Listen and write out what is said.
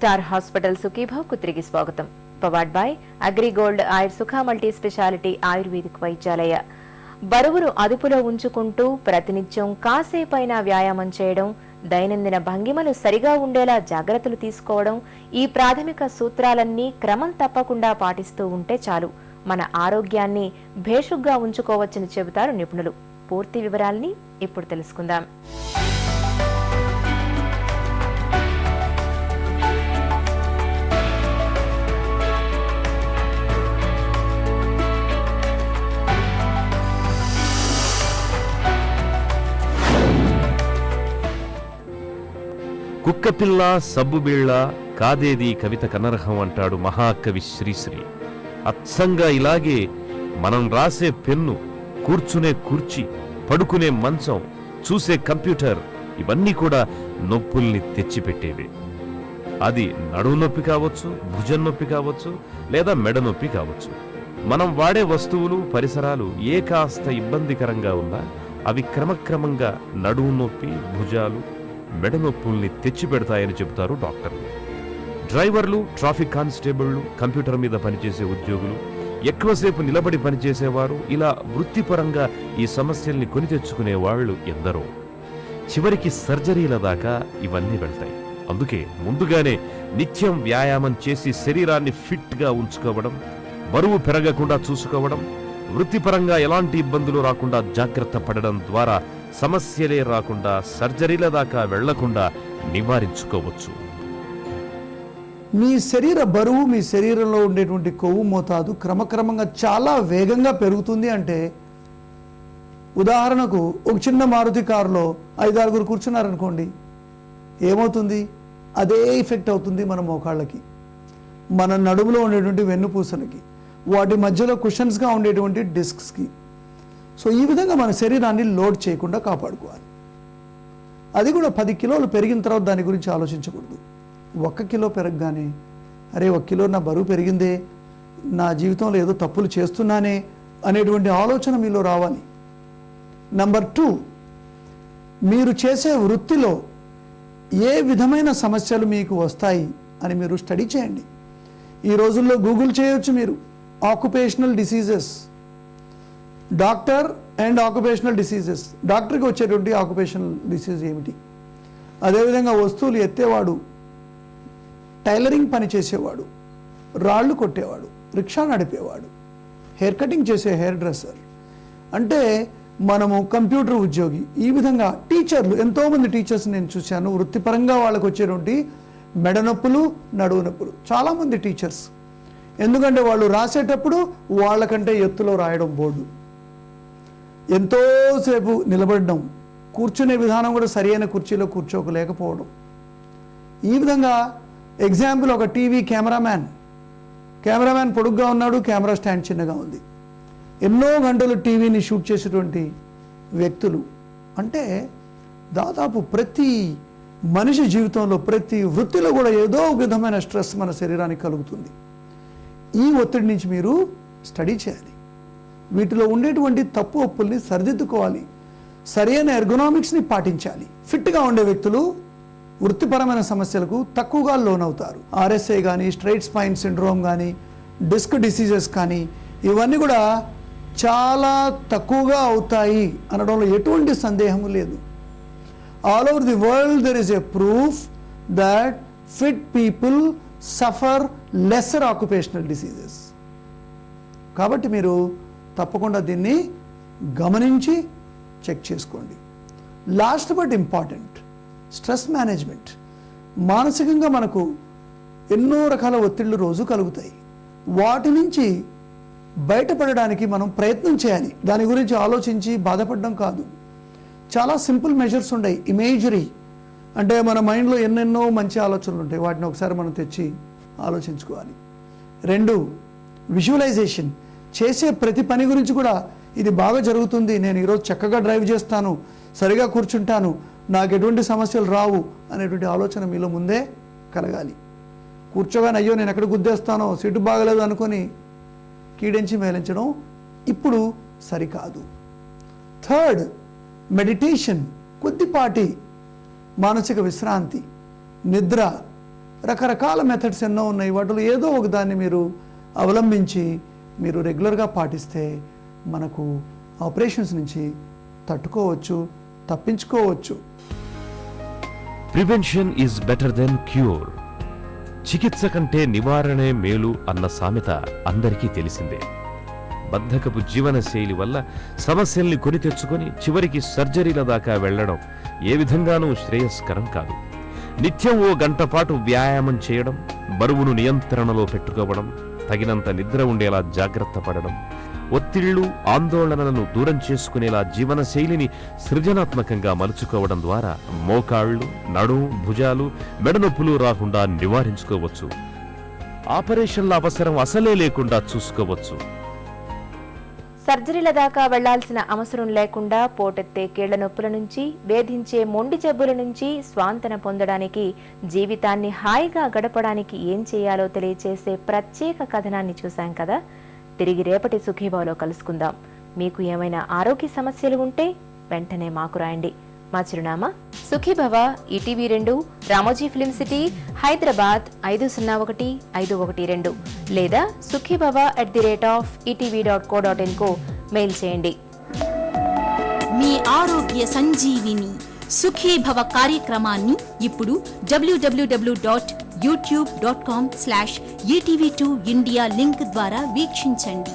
Star hospital సుఖీభావ్కు తిరిగి స్వాగతం. Powered by AgriGold ఆయుర్ సుఖ మల్టీ స్పెషాలిటీ ఆయుర్వేదిక్ వైద్యాలయ. బరువును అదుపులో ఉంచుకుంటూ ప్రతినిత్యం కాసేపైనా వ్యాయామం చేయడం, దైనందిన భంగిమలు సరిగా ఉండేలా జాగ్రత్తలు తీసుకోవడం, ఈ ప్రాథమిక సూత్రాలన్నీ క్రమం తప్పకుండా పాటిస్తూ ఉంటే చాలు మన ఆరోగ్యాన్ని భేషుగ్గా ఉంచుకోవచ్చని చెబుతారు నిపుణులు. పూర్తి వివరాల్ని ఇప్పుడు తెలుసుకుందాం. కుక్కపిల్ల సబ్బుబిళ్ళ కాదేది కవిత కనర్హం అంటాడు మహాకవి శ్రీశ్రీ. అచ్చంగా ఇలాగే మనం రాసే పెన్ను, కూర్చునే కుర్చీ, పడుకునే మంచం, చూసే కంప్యూటర్ ఇవన్నీ కూడా నొప్పుల్ని తెచ్చిపెట్టేవే. అది నడుము నొప్పి కావచ్చు, భుజం నొప్పి కావచ్చు, లేదా మెడ నొప్పి కావచ్చు. మనం వాడే వస్తువులు, పరిసరాలు ఏ కాస్త ఇబ్బందికరంగా ఉన్నా అవి క్రమక్రమంగా నడుము నొప్పి, భుజాలు, మెడ నొప్పుల్ని తెచ్చిపెడతాయని చెబుతారు డాక్టర్లు. డ్రైవర్లు, ట్రాఫిక్ కానిస్టేబుళ్లు, కంప్యూటర్ మీద పనిచేసే ఉద్యోగులు, ఎక్కువసేపు నిలబడి పనిచేసేవారు, ఇలా వృత్తిపరంగా ఈ సమస్యల్ని కొని తెచ్చుకునే వాళ్ళు ఎందరో. చివరికి సర్జరీల దాకా ఇవన్నీ వెళ్తాయి. అందుకే ముందుగానే నిత్యం వ్యాయామం చేసి శరీరాన్ని ఫిట్గా ఉంచుకోవడం, బరువు పెరగకుండా చూసుకోవడం, వృత్తిపరంగా ఎలాంటి ఇబ్బందులు రాకుండా జాగ్రత్త పడడం ద్వారా సమస్యలే రాకుండా సర్జరీల దాకా వెళ్లకుండా నివారించుకోవచ్చు. మీ శరీర బరువు, మీ శరీరంలో ఉండేటువంటి కొవ్వు మోతాదు క్రమక్రమంగా చాలా వేగంగా పెరుగుతుంది అంటే, ఉదాహరణకు ఒక చిన్న మారుతి కారులో 5-6 కూర్చున్నారనుకోండి, ఏమవుతుంది? అదే ఎఫెక్ట్ అవుతుంది మన మోకాళ్ళకి, మన నడుములో ఉండేటువంటి వెన్నుపూసలకి, వాటి మధ్యలో కుషన్స్గా ఉండేటువంటి డిస్క్స్కి. సో ఈ విధంగా మన శరీరాన్ని లోడ్ చేయకుండా కాపాడుకోవాలి. అది కూడా 10 కిలోలు పెరిగిన తర్వాత దాని గురించి ఆలోచించకూడదు. 1 కిలో పెరగగానే అరే 1 కిలో నా బరువు పెరిగిందే, నా జీవితంలో ఏదో తప్పులు చేస్తున్నానే అనేటువంటి ఆలోచన మీలో రావాలి. నంబర్ 2, మీరు చేసే వృత్తిలో ఏ విధమైన సమస్యలు మీకు వస్తాయి అని మీరు స్టడీ చేయండి. ఈ రోజుల్లో గూగుల్ చేయొచ్చు మీరు, occupational diseases, doctor and occupational diseases, డాక్టర్కి వచ్చేటువంటి ఆక్యుపేషనల్ డిసీజ్ ఏమిటి, అదేవిధంగా వస్తువులు ఎత్తేవాడు, టైలరింగ్ పని చేసేవాడు, రాళ్ళు కొట్టేవాడు, రిక్షా నడిపేవాడు, హెయిర్ కటింగ్ చేసే హెయిర్ డ్రెస్సర్, అంటే మనము కంప్యూటర్ ఉద్యోగి, ఈ విధంగా టీచర్లు, ఎంతోమంది టీచర్స్ నేను చూశాను. వృత్తిపరంగా వాళ్ళకు వచ్చేటువంటి మెడ నొప్పులు, నడువు నొప్పులు, చాలామంది టీచర్స్. ఎందుకంటే వాళ్ళు రాసేటప్పుడు వాళ్ళకంటే ఎత్తులో రాయడం బోర్డు, ఎంతోసేపు నిలబడడం, కూర్చునే విధానం కూడా సరైన కుర్చీలో కూర్చోకలేకపోవడం. ఈ విధంగా ఎగ్జాంపుల్, ఒక టీవీ కెమెరామ్యాన్ పొడుగ్గా ఉన్నాడు, కెమెరా స్టాండ్ చిన్నగా ఉంది, ఎన్నో గంటలు టీవీని షూట్ చేసేటువంటి వ్యక్తులు. అంటే దాదాపు ప్రతి మనిషి జీవితంలో, ప్రతి వృత్తిలో కూడా ఏదో ఒక విధమైన స్ట్రెస్ మన శరీరానికి కలుగుతుంది. ఈ ఒత్తిడి నుంచి మీరు స్టడీ చేయాలి. వీటిలో ఉండేటువంటి తప్పు ఒప్పుల్ని సరిదిద్దుకోవాలి, సరైన ఎర్గనామిక్స్ని పాటించాలి. ఫిట్గా ఉండే వ్యక్తులు వృత్తిపరమైన సమస్యలకు తక్కువగా లోనవుతారు. RSA కానీ, స్ట్రైట్ స్పైన్ సిండ్రోమ్ కానీ, డిస్క్ డిసీజెస్ కానీ, ఇవన్నీ కూడా చాలా తక్కువగా అవుతాయి అనడంలో ఎటువంటి సందేహము లేదు. All over the world there is a proof that fit people suffer lesser occupational diseases. కాబట్టి మీరు తప్పకుండా దీన్ని గమనించి చెక్ చేసుకోండి. Last but important, stress management. మానసికంగా మనకు ఎన్నో రకాల ఒత్తిళ్లు రోజు కలుగుతాయి. వాటి నుంచి బయటపడడానికి మనం ప్రయత్నం చేయాలి. దాని గురించి ఆలోచించి బాధపడడం కాదు. చాలా సింపుల్ మెజర్స్ ఉన్నాయి. ఇమేజరీ అంటే మన మైండ్లో ఎన్నెన్నో మంచి ఆలోచనలు ఉంటాయి, వాటిని ఒకసారి మనం తెచ్చి ఆలోచించుకోవాలి. 2, విజువలైజేషన్. చేసే ప్రతి పని గురించి కూడా ఇది బాగా జరుగుతుంది, నేను ఈరోజు చక్కగా డ్రైవ్ చేస్తాను, సరిగా కూర్చుంటాను, నాకు ఎటువంటి సమస్యలు రావు అనేటువంటి ఆలోచన మీలో ముందే కలగాలి. కూర్చోగానే అయ్యో నేను ఎక్కడ గుద్దేస్తానో, సీటు బాగలేదు అనుకొని కీడించి మేలించడం ఇప్పుడు సరికాదు. 3, మెడిటేషన్. కొద్దిపాటి మానసిక విశ్రాంతి, నిద్ర, రకరకాల మెథడ్స్ ఎన్నో ఉన్నాయి. వాటిలో ఏదో ఒక దాన్ని మీరు అవలంబించి మీరు రెగ్యులర్గా పాటిస్తే మనకు ఆపరేషన్స్ నుంచి తట్టుకోవచ్చు, తప్పించుకోవచ్చు. Prevention is better than cure. చికిత్స కంటే నివారణే మేలు అన్న సామెత అందరికీ తెలిసిందే. బద్ధకపు జీవన శైలి వల్ల సమస్యల్ని కొని తెచ్చుకొని చివరికి సర్జరీల దాకా వెళ్లడం ఏ విధంగానూ శ్రేయస్కరం కాదు. నిత్యం 1 గంట పాటు వ్యాయామం చేయడం, బరువును నియంత్రణలో పెట్టుకోవడం, తగినంత నిద్ర ఉండేలా జాగ్రత్త పడడం, ఒత్తిళ్లు ఆందోళనలను దూరం చేసుకునేలా జీవన శైలిని సృజనాత్మకంగా మలుచుకోవడం ద్వారా మోకాళ్లు, నడుము, భుజాలు, మెడనొప్పులు రాకుండా నివారించుకోవచ్చు. ఆపరేషన్ల అవసరం అసలే లేకుండా చూసుకోవచ్చు. సర్జరీల దాకా వెళ్లాల్సిన అవసరం లేకుండా పోటెత్తే కీళ్ల నొప్పుల నుంచి, వేధించే మొండి జబ్బుల నుంచి స్వాంతన పొందడానికి, జీవితాన్ని హాయిగా గడపడానికి ఏం చేయాలో తెలియచేసే ప్రత్యేక కథనాన్ని చూశాం కదా. తిరిగి రేపటి సుఖీభవలో కలుసుకుందాం. మీకు ఏమైనా ఆరోగ్య సమస్యలు ఉంటే వెంటనే మాకు రాయండి. మా చిరునామా Sukhibhava, ETV 2, Ramoji film city, Hyderabad 501512 లేదా sukhibhava@etv.co.in కు మెయిల్ చేయండి. మీ ఆరోగ్య సంజీవిని సుఖీభవ కార్యక్రమాన్ని ఇప్పుడు www.youtube.com/etv2india లింక్ ద్వారా వీక్షించండి.